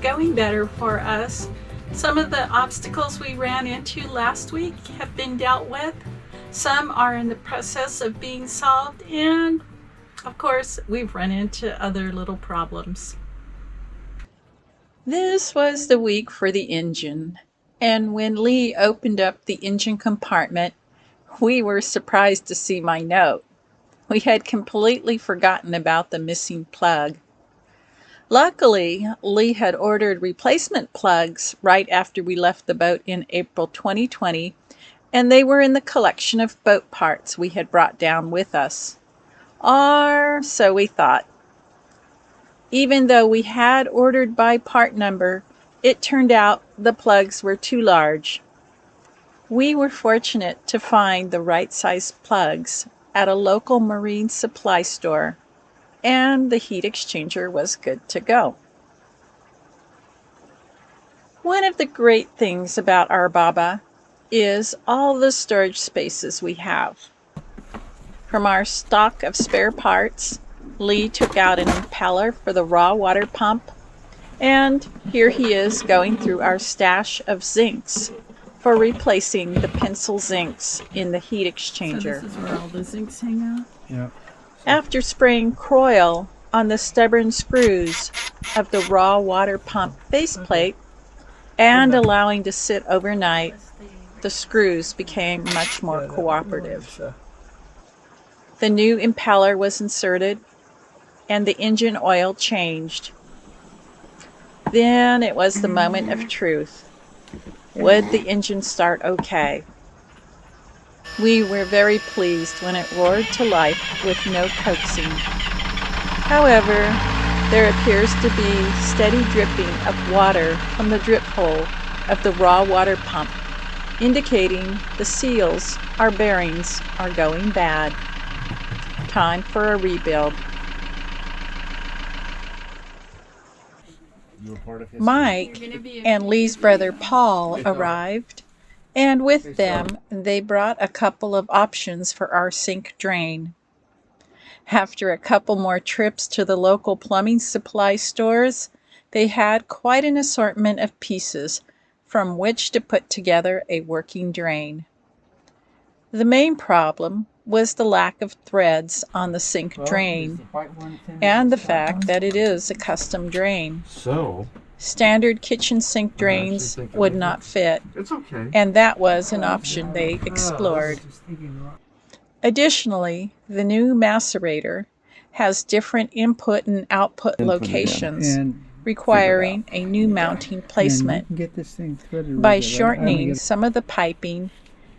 going better for us. Some of the obstacles we ran into last week have been dealt with. Some are in the process of being solved, and of course, we've run into other little problems. This was the week for the engine, and when Lee opened up the engine compartment, we were surprised to see my note. We had completely forgotten about the missing plug. Luckily, Lee had ordered replacement plugs right after we left the boat in April 2020, and they were in the collection of boat parts we had brought down with us. Or so we thought. Even though we had ordered by part number, it turned out the plugs were too large. We were fortunate to find the right size plugs at a local marine supply store, and the heat exchanger was good to go. One of the great things about our Baba is all the storage spaces we have. From our stock of spare parts, Lee took out an impeller for the raw water pump, and here he is going through our stash of zincs for replacing the pencil zincs in the heat exchanger. So this is where all the zincs hang out? Yeah. After spraying Croil on the stubborn screws of the raw water pump faceplate and allowing to sit overnight, the screws became much more cooperative. The new impeller was inserted and the engine oil changed. Then it was the moment of truth. Would the engine start okay? We were very pleased when it roared to life with no coaxing. However, there appears to be steady dripping of water from the drip hole of the raw water pump, indicating the seals, our bearings, are going bad. Time for a rebuild. Mike and Lee's brother Paul arrived, and with them they brought a couple of options for our sink drain. After a couple more trips to the local plumbing supply stores, they had quite an assortment of pieces from which to put together a working drain. The main problem was the lack of threads on the sink drain and the fact that it is a custom drain. So, Standard kitchen sink drains would not fit, it's okay. and that was an option they explored. Additionally, the new macerator has different input and output locations, requiring a new mounting placement. By shortening some of the piping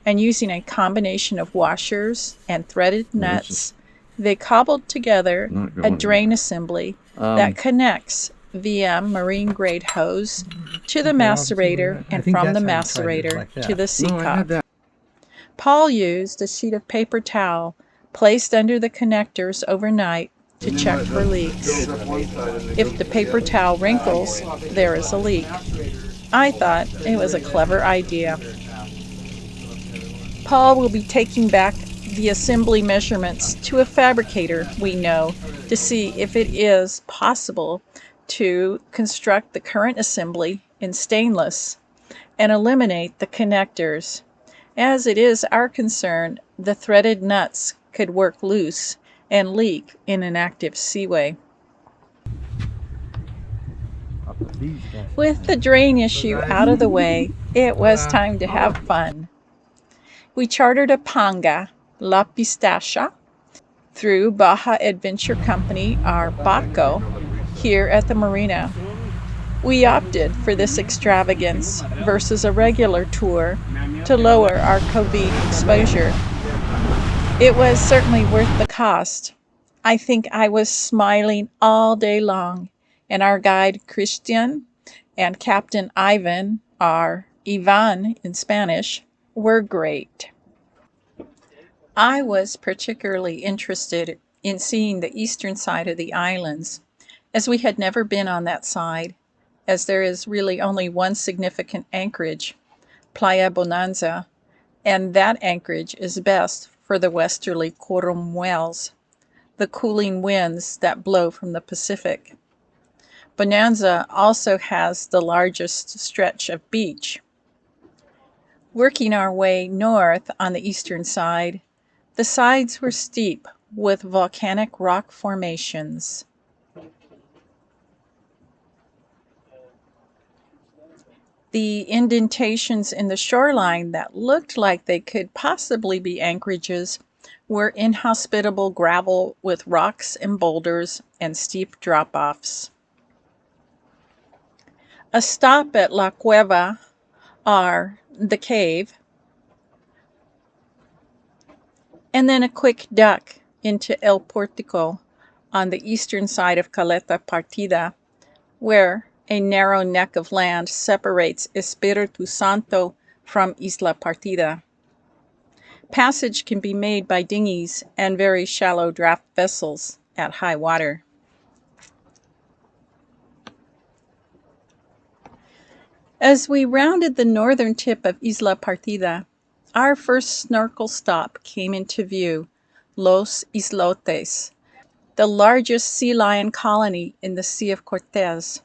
and using a combination of washers and threaded nuts, they cobbled together a drain assembly that connects via marine grade hose to the macerator and from the macerator to the sea cup. Paul used a sheet of paper towel placed under the connectors overnight to check for leaks. If the paper towel wrinkles, there is a leak. I thought it was a clever idea. Paul will be taking back the assembly measurements to a fabricator we know to see if it is possible to construct the current assembly in stainless and eliminate the connectors. As it is our concern, the threaded nuts could work loose and leak in an active seaway. With the drain issue out of the way, it was time to have fun. We chartered a panga, La Pistacha, through Baja Adventure Company, our Baco, here at the marina. We opted for this extravagance versus a regular tour to lower our COVID exposure. It was certainly worth the cost. I think I was smiling all day long, and our guide Christian and Captain Ivan, or Ivan in Spanish, were great. I was particularly interested in seeing the eastern side of the islands, as we had never been on that side, as there is really only one significant anchorage, Playa Bonanza, and that anchorage is best for the westerly coromwells, the cooling winds that blow from the Pacific. Bonanza also has the largest stretch of beach. Working our way north on the eastern side, the sides were steep with volcanic rock formations. The indentations in the shoreline that looked like they could possibly be anchorages were inhospitable gravel with rocks and boulders and steep drop-offs. A stop at La Cueva, or the cave, and then a quick duck into El Portico on the eastern side of Caleta Partida, where a narrow neck of land separates Espiritu Santo from Isla Partida. Passage can be made by dinghies and very shallow draft vessels at high water. As we rounded the northern tip of Isla Partida, our first snorkel stop came into view, Los Islotes, the largest sea lion colony in the Sea of Cortez.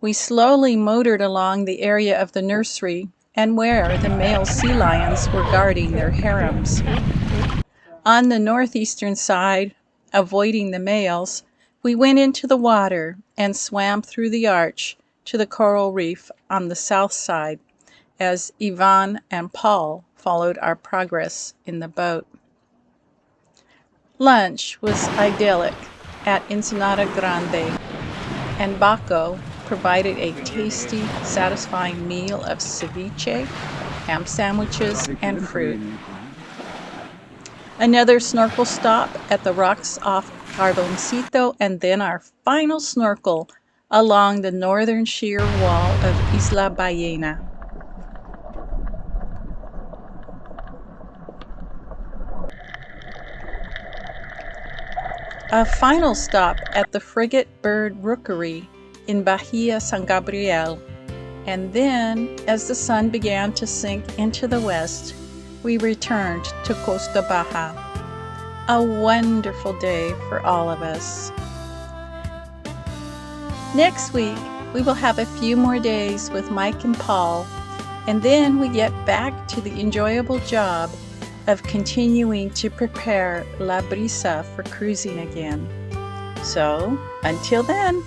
We slowly motored along the area of the nursery and where the male sea lions were guarding their harems. On the northeastern side, avoiding the males, we went into the water and swam through the arch to the coral reef on the south side as Ivan and Paul followed our progress in the boat. Lunch was idyllic at Ensenada Grande, and Baco provided a tasty, satisfying meal of ceviche, ham sandwiches, and fruit. Another snorkel stop at the rocks off Carboncito, and then our final snorkel along the northern sheer wall of Isla Ballena. A final stop at the Frigate Bird Rookery in Bahia San Gabriel, and then, as the sun began to sink into the west, we returned to Costa Baja. A wonderful day for all of us. Next week, we will have a few more days with Mike and Paul, and then we get back to the enjoyable job of continuing to prepare La Brisa for cruising again. So, until then,